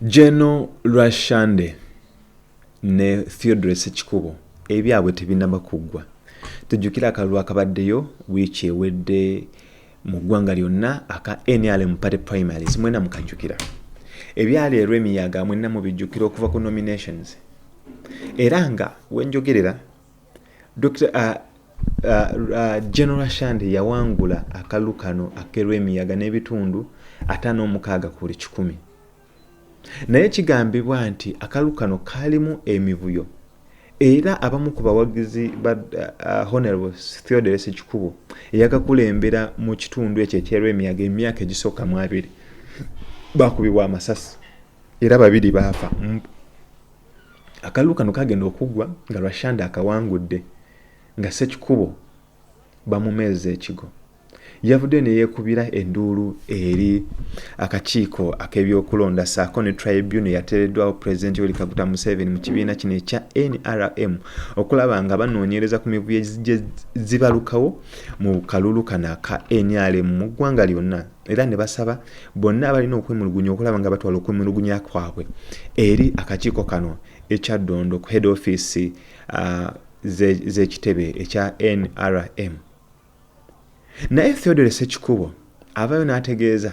Gen Rwashande ne Theodore Ssekikubo ebyabwe tebinaba kuggwa. Tujjukira akalulu akabaddeyo wiiki ewedde mu ggwanga lyonna aka NRM party primaries mwena mukajjukira. Ebyali erw'emiyaga mwena mubijjukira okuva ku nominations. Era nga wenjogerera Gen Rwashande yawangula akalulu kano akerw'emiyaga n'ebitundu 56 ku 100. Naye kigambibwa nti akalulu kano kalimu emivuyo. Era abamu ku bawagizi ba Honorable Theodore Ssekikubo eyakakulembera mu kitundu ekyo ekyerw'emiyaga emyaka egisooka mu 2 bakubibwa amasasi era 2 baafa. Akalulu kano kagenda okuggwa nga Rwashande akawangudde nga Ssekikubo bamumeeza ekigo. Yavudde ne yeekubira enduulu eri akakiiko ak'ebyokulonda saako ne tribunal yateereddwawo Pulezidenti Yoweri Kaguta Museveni mu kibiina kino ekya NRM okulaba nga banoonyereza ku mivuyo zibalukawo mu kalulu kano aka NRM mu ggwanga lyonna, era ne basaba bonna abalina okwemulugunya okulaba nga batwala okwemulugunya kwabwe eri akakiiko kano ekya Ddondo ku head office z'ekitebe ekya NRM. Naye Theodore Ssekikubo avayo n'ategeeza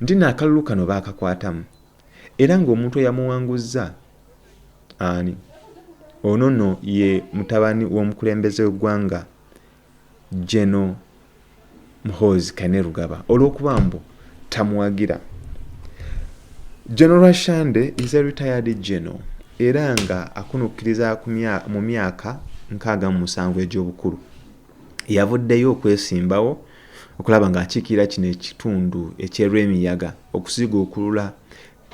nti n'akalulu kano baakakwatamu era ng'omuntu eyamuwanguzza ani ono ye mutabani w'omukulembeze w'eggwanga Gen Muhoozi olw'okuba mbu tamuwagira. Gen Rwashande is a retired general era nga akunukkiriza mu myaka 67 egy'obukulu. Yavuddeyo okwesimbawo okulaba nga akiikirira kino ekitundu ekyerw'emiyaga okusiguukulula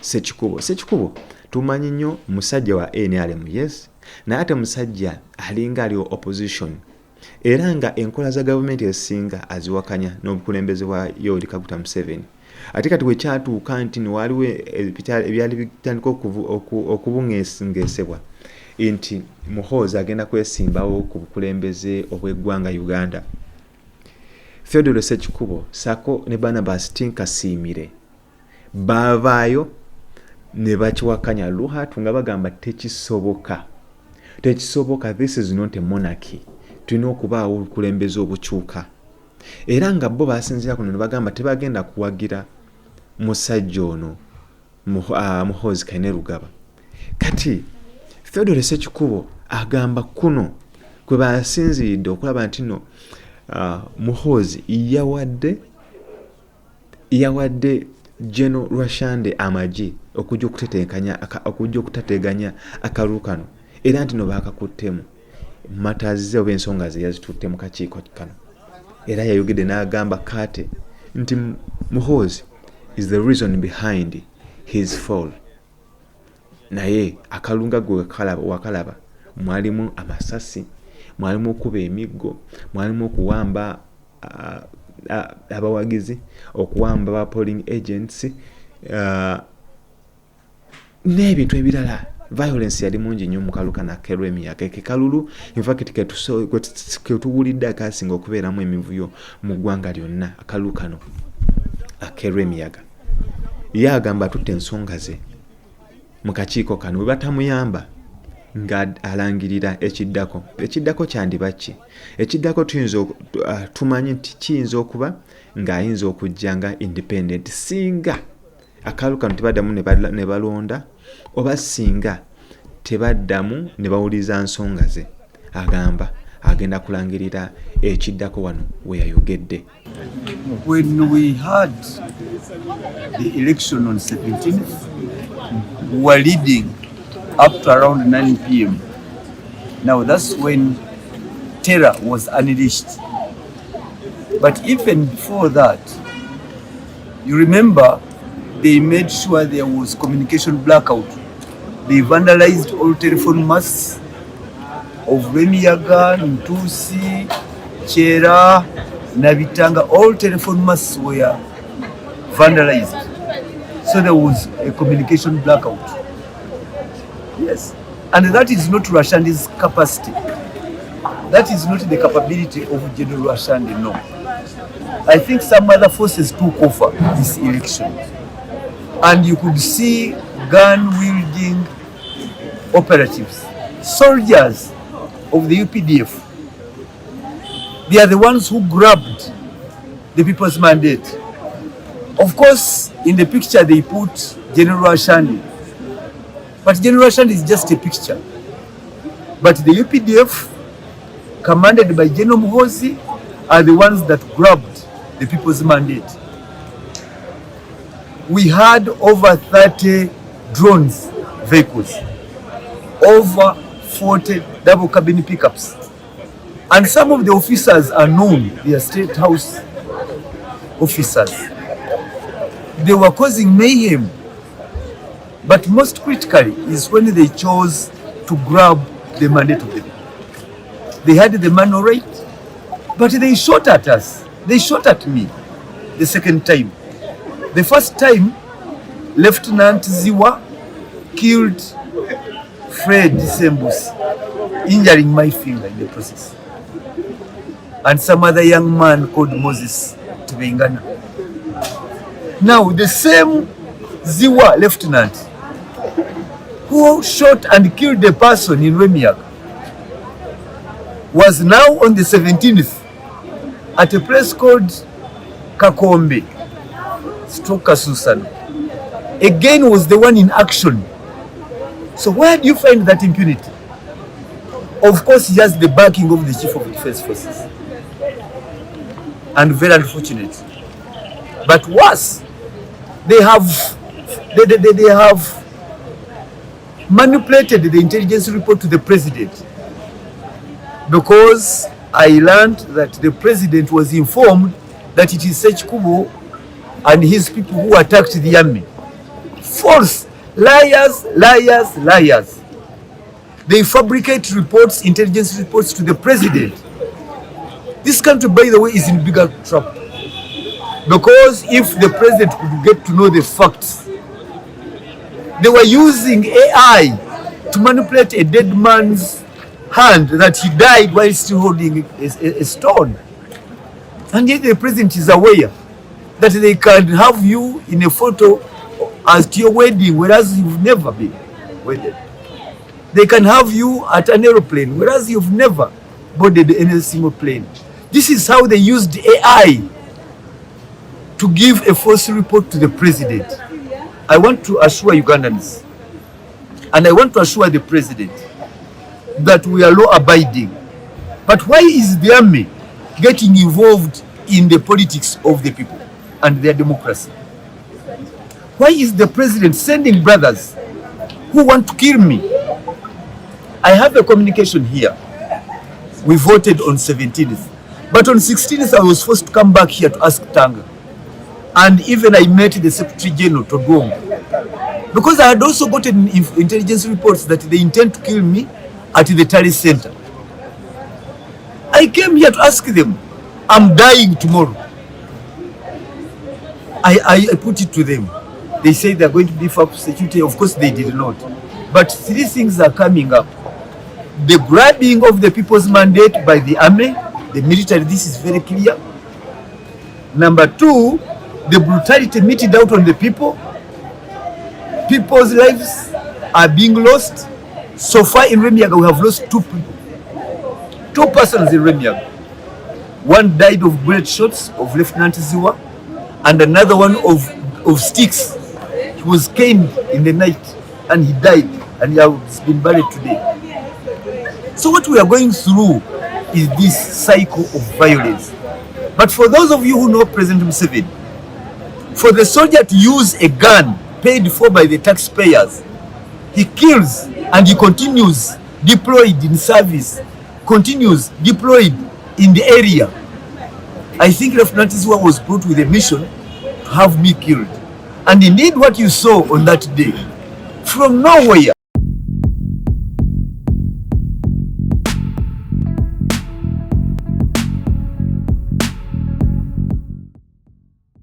Ssekikubo. Ssekikubo tumanyi nnyo musajja wa NRM, yes, naye ate musajja alinga ali opposition era nga enkola za gavumenti esinga aziwakanya n'obukulembeze bwa Yoweri Kaguta Museveni. Ate kati wekyatuuka nti waliwo ebyali bitandika okubungeesebwa nti Muhoozi agenda kwesimbawo ku bukulembeze obw'eggwanga Uganda. Theodore Ssekikubo sako ne Barnabas Tinkasiimire baavaayo ne bakiwakanya luhatu nga bagamba tekisoboka, this is not a monarchy, tulina okubaawo obukulembeze obukyuka. Era nga bo basinzira kuno ne bagamba tebagenda kuwagira musajja ono Muhoozi kati Theodore Ssekikubo agamba kuno kwe basinziridde okulaba nti no Muhoozi yawadde Gen Rwashande amagi okujja okutateganya akalulu kano era nti no baakakuttemu matazi oba ensonga ze yazitutte mu kakiiko kano. Era yayogedde n'agamba kate nti Muhoozi is the reason behind his fall. Naye akalunga gwe wakalaba mwalimu amasasi, mwalimu okuba emiggo, mwalimu okuwamba abawagizi, okuwamba ba polling agents n'ebintu ebirala. Violence yali mungi nnyo mu kalulu kano akerw'emiyaga. Kalulu in fact ketuwulidde akasinga okubeeramu emivuyo mu ggwanga lyonna akalulu kano akerw'emiyaga. Ye agamba tutte ensonga ze mu kakiiko kano bwe batamuyamba nga alangirira ekiddako kyandiba ki? Ekiddako tumanyi nti kiyinza okuba ng'ayinza okujja nga independent singa akalulu kano tebaddamu ne balonda oba singa tebaddamu ne bawuliza nsonga ze. Agamba agenda kulangirira ekiddako wano we yayogedde. When we had the election on 17th, we were leading up to around 9 p.m. Now that's when terror was unleashed. But even before that, you remember they made sure there was communication blackout. They vandalized all telephone masts of Rwemiyaga, Ntusi, Chera, Nabitanga. All telephone masts were vandalized. So there was a communication blackout. Yes. And that is not Rwashande's capacity. That is not the capability of Gen Rwashande, no. I think some other forces took over this election. And you could see gun-wielding operatives, soldiers of the UPDF. They are the ones who grabbed the people's mandate. Of course, in the picture they put General Rwashande. But General Rwashande is just a picture. But the UPDF, commanded by Gen Muhoozi, are the ones that grabbed the people's mandate. We had over 30 drones vehicles, over 40 double cabin pickups. And some of the officers are known, they are State House officers. They were causing mayhem. But most critically is when they chose to grab the mandate of the people. They had the man all right, but they shot at us. They shot at me the second time. The first time, Lieutenant Ziwa killed Fred Sembus, injuring my finger in the process. And some other young man called Moses Tibengana. Now, the same Ziwa lieutenant who shot and killed a person in Rwemiyaga was now on the 17th at a place called Kakombe, Susan. Again was the one in action. So where do you find that impunity? Of course, he has the backing of the Chief of Defense Forces. And very unfortunate. But worse, they have manipulated the intelligence report to the president, because I learned that the president was informed that it is Ssekikubo and his people who attacked the army. False. Liars, liars, liars. They fabricate reports, intelligence reports to the president. This country, by the way, is in bigger trouble. Because if the president could get to know the facts, they were using AI to manipulate a dead man's hand that he died while still holding a stone. And yet the president is aware that they can have you in a photo at your wedding, whereas you've never been wedded. They can have you at an aeroplane, whereas you've never boarded any single plane. This is how they used AI to give a false report to the president. I want to assure Ugandans, and I want to assure the president, that we are law-abiding. But why is the army getting involved in the politics of the people and their democracy? Why is the president sending brothers who want to kill me? I have a communication here. We voted on 17th. But on 16th, I was forced to come back here to ask Tanga. And even I met the Secretary General, Todwong. Because I had also gotten intelligence reports that they intend to kill me at the Tari Center. I came here to ask them, I'm dying tomorrow. I put it to them. They say they're going to beef up security. Of course, they did not. But three things are coming up. The grabbing of the people's mandate by the army, the military, this is very clear. Number two, the brutality meted out on the people. People's lives are being lost. So far in Rwemiyaga, we have lost two people. Two persons in Rwemiyaga. One died of bullet shots of Lieutenant Ziwa, and another one of sticks. He was caned in the night and he died, and he has been buried today. So what we are going through is this cycle of violence. But for those of you who know President Museveni, for the soldier to use a gun paid for by the taxpayers, he kills and he continues deployed in service, continues deployed in the area. I think Lieutenant Ziwa was brought with a mission to have me killed. And indeed what you saw on that day, from nowhere,